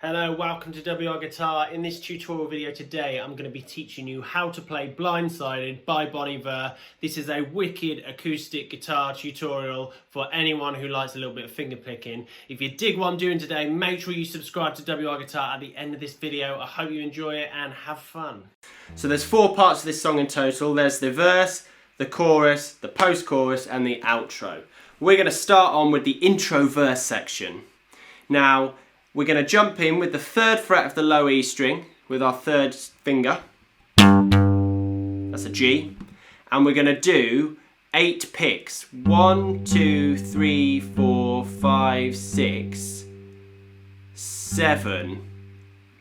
Hello, welcome to WRGUITAR. In this tutorial video today, I'm going to be teaching you how to play Blindsided by Bon Iver. This is a wicked acoustic guitar tutorial for anyone who likes a little bit of finger picking. If you dig what I'm doing today, make sure you subscribe to WRGUITAR at the end of this video. I hope you enjoy it and have fun. So there's 4 parts of this song in total. There's the verse, the chorus, the post-chorus and the outro. We're going to start on with the intro verse section. Now, we're going to jump in with the 3rd fret of the low E string with our 3rd finger. That's a G. And we're going to do 8 picks. 1, 2, 3, 4, 5, 6, 7.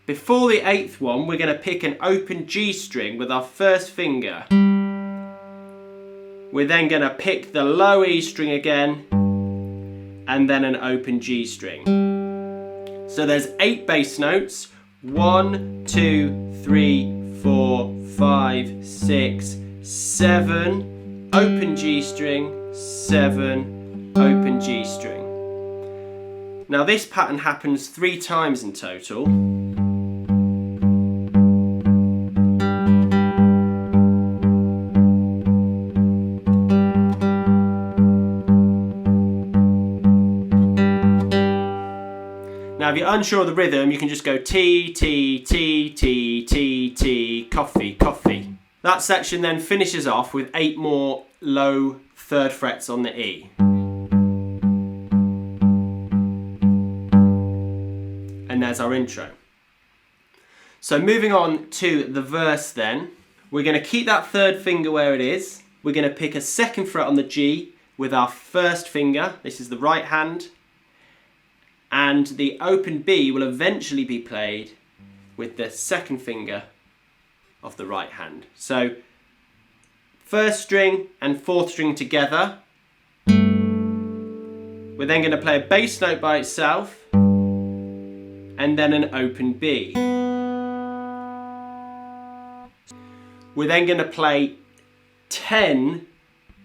Before the 8th one, we're going to pick an open G string with our 1st finger. We're then going to pick the low E string again and then an open G string. So there's 8 bass notes, 1, 2, 3, 4, 5, 6, 7, open G string, 7, open G string. Now this pattern happens 3 times in total. Now if you're unsure of the rhythm, you can just go T, T, T, T, T, T, coffee, coffee. That section then finishes off with 8 more low 3rd frets on the E. And there's our intro. So moving on to the verse then, we're going to keep that 3rd finger where it is. We're going to pick a 2nd fret on the G with our 1st finger. This is the right hand. And the open B will eventually be played with the 2nd finger of the right hand. So 1st string and 4th string together. We're then going to play a bass note by itself and then an open B. We're then going to play 10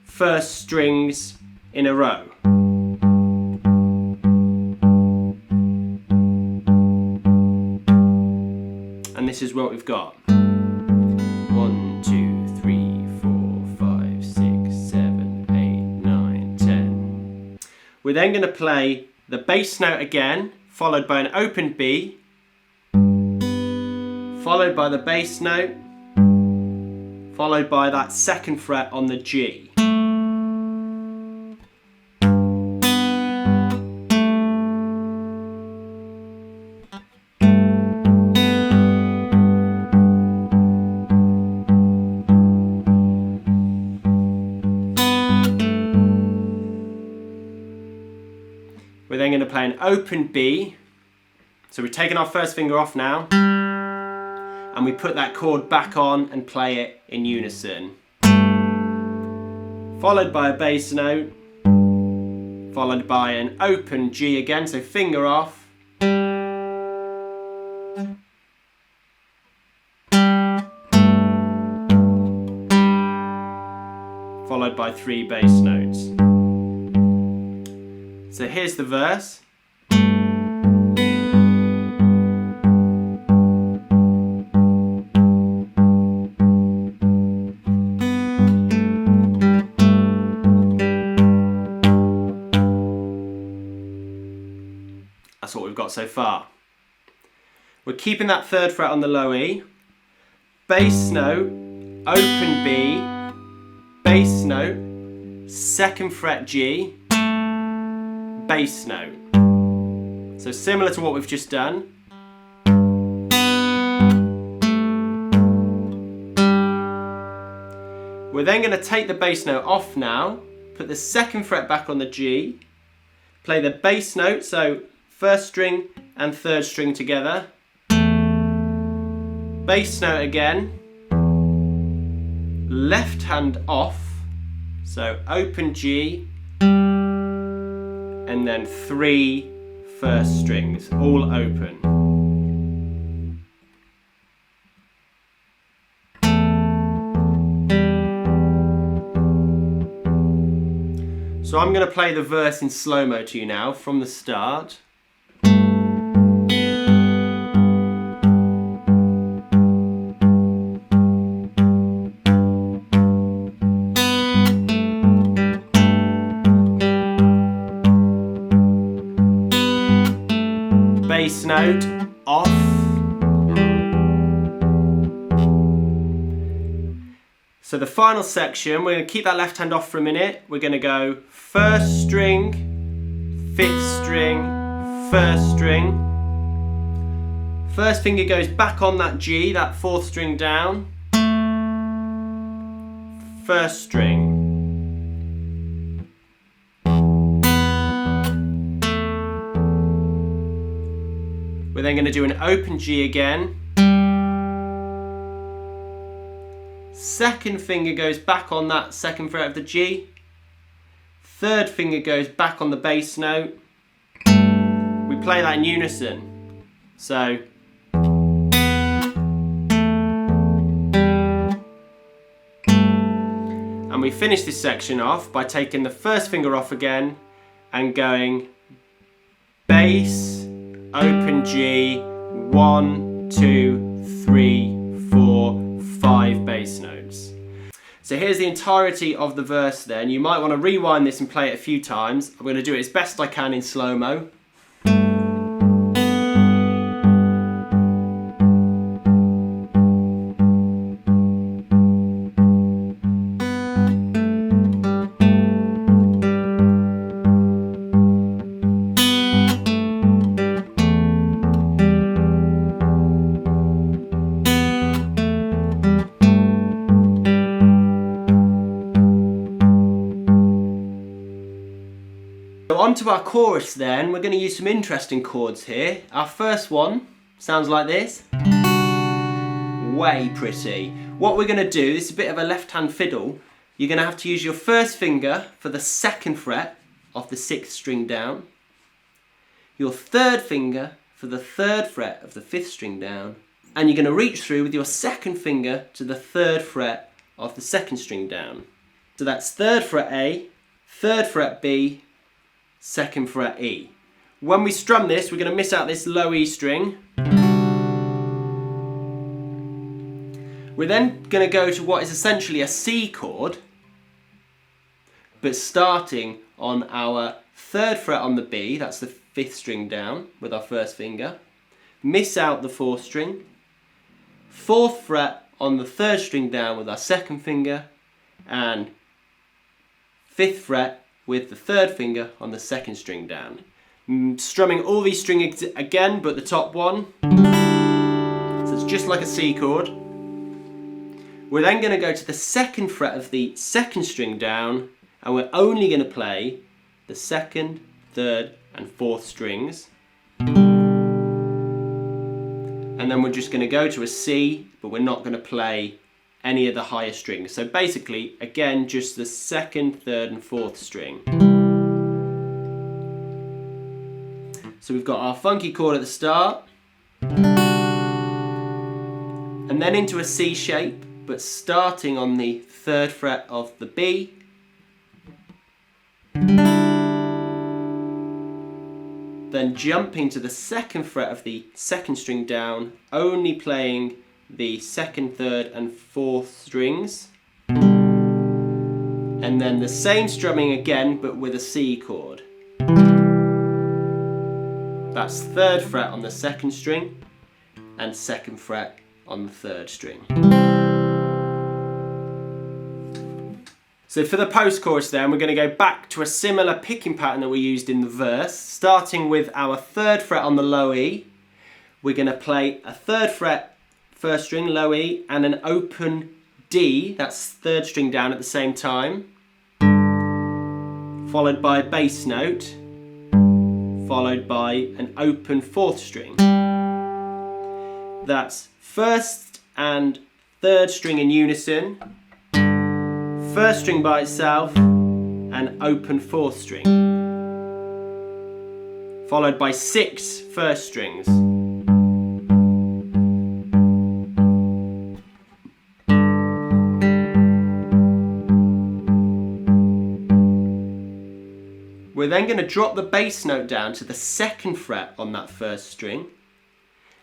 1st strings in a row. And this is what we've got. 1, 2, 3, 4, 5, 6, 7, 8, 9, 10. We're then going to play the bass note again, followed by an open B, followed by the bass note, followed by that 2nd fret on the G. We're then going to play an open B. So we're taking our 1st finger off now. And we put that chord back on and play it in unison. Followed by a bass note. Followed by an open G again, so finger off. Followed by 3 bass notes. So here's the verse. That's what we've got so far. We're keeping that 3rd fret on the low E. Bass note, open B, bass note, 2nd fret G, bass note. So similar to what we've just done. We're then going to take the bass note off now, put the 2nd fret back on the G, play the bass note, so 1st string and 3rd string together, bass note again, left hand off, so open G, and then 3 1st strings, all open. So I'm going to play the verse in slow-mo to you now from the start. bass note off. So the final section, we're going to keep that left hand off for a minute. We're going to go first string, fifth string, first string. First finger goes back on that G, that fourth string down. First string. We're then going to do an open G again. Second finger goes back on that second fret of the G. Third finger goes back on the bass note. We play that in unison. So and we finish this section off by taking the first finger off again and going bass, open G, 1, 2, 3, 4, 5 bass notes. So here's the entirety of the verse then. You might want to rewind this and play it a few times. I'm going to do it as best I can in slow-mo. So on to our chorus then. We're going to use some interesting chords here. Our first one sounds like this. Way pretty. What we're going to do, this is a bit of a left-hand fiddle. You're going to have to use your first finger for the second fret of the sixth string down. Your third finger for the third fret of the fifth string down. And you're going to reach through with your second finger to the third fret of the second string down. So that's third fret A, third fret B, second fret E. When we strum this, we're going to miss out this low E string. We're then going to go to what is essentially a C chord, but starting on our third fret on the B, that's the fifth string down with our first finger. Miss out the fourth string. Fourth fret on the third string down with our second finger, and fifth fret with the third finger on the second string down. Strumming all these strings again, but the top one. So it's just like a C chord. We're then going to go to the second fret of the second string down, and we're only going to play the second, third, and fourth strings. And then we're just going to go to a C, but we're not going to play any of the higher strings. So basically, again, just the second, third, and fourth string. So we've got our funky chord at the start, and then into a C shape, but starting on the third fret of the B. Then jumping to the second fret of the second string down, only playing the second, third, and fourth strings. And then the same strumming again, but with a C chord. That's third fret on the second string, and second fret on the third string. So for the post-chorus then, we're going to go back to a similar picking pattern that we used in the verse, starting with our third fret on the low E. We're going to play a third fret first string, low E, and an open D, that's third string down at the same time, followed by a bass note, followed by an open fourth string. That's first and third string in unison, first string by itself, and open fourth string, followed by 6 first strings. We're then going to drop the bass note down to the second fret on that first string,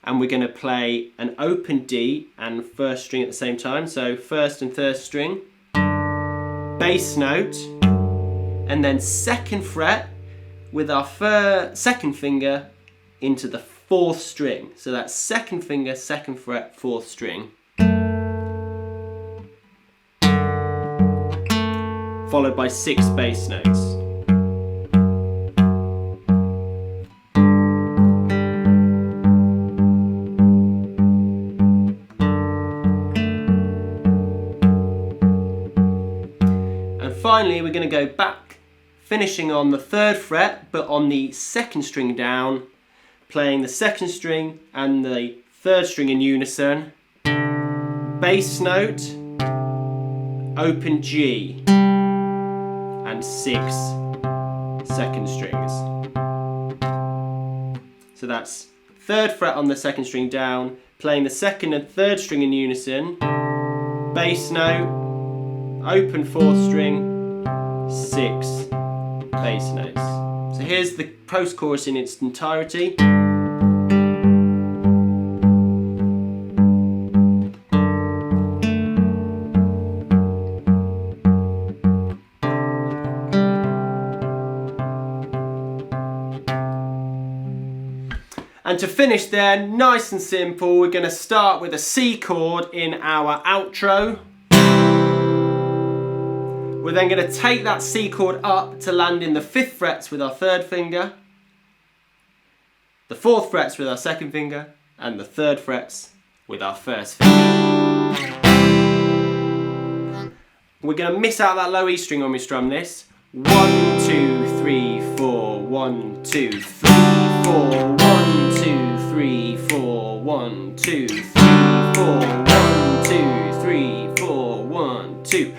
and we're going to play an open D and first string at the same time, so first and third string, bass note, and then second fret with our second finger into the fourth string. So that's second finger, second fret, fourth string. Followed by 6 bass notes. And finally we're going to go back, finishing on the 3rd fret but on the 2nd string down, playing the 2nd string and the 3rd string in unison, bass note, open G, and 6 2nd strings. So that's 3rd fret on the 2nd string down, playing the 2nd and 3rd string in unison, bass note, open 4th string, 6 bass notes. So here's the post-chorus in its entirety. And to finish there, nice and simple, we're going to start with a C chord in our outro. We're then going to take that C chord up to land in the 5th frets with our 3rd finger, the 4th frets with our 2nd finger, and the 3rd frets with our 1st finger. We're going to miss out that low E string when we strum this. 1, 2, 3, 4, 1, 2, 3, 4, 1, 2, 3, 4, 1, 2, 3, 4, 1, 2, 3, 4, 1, 2.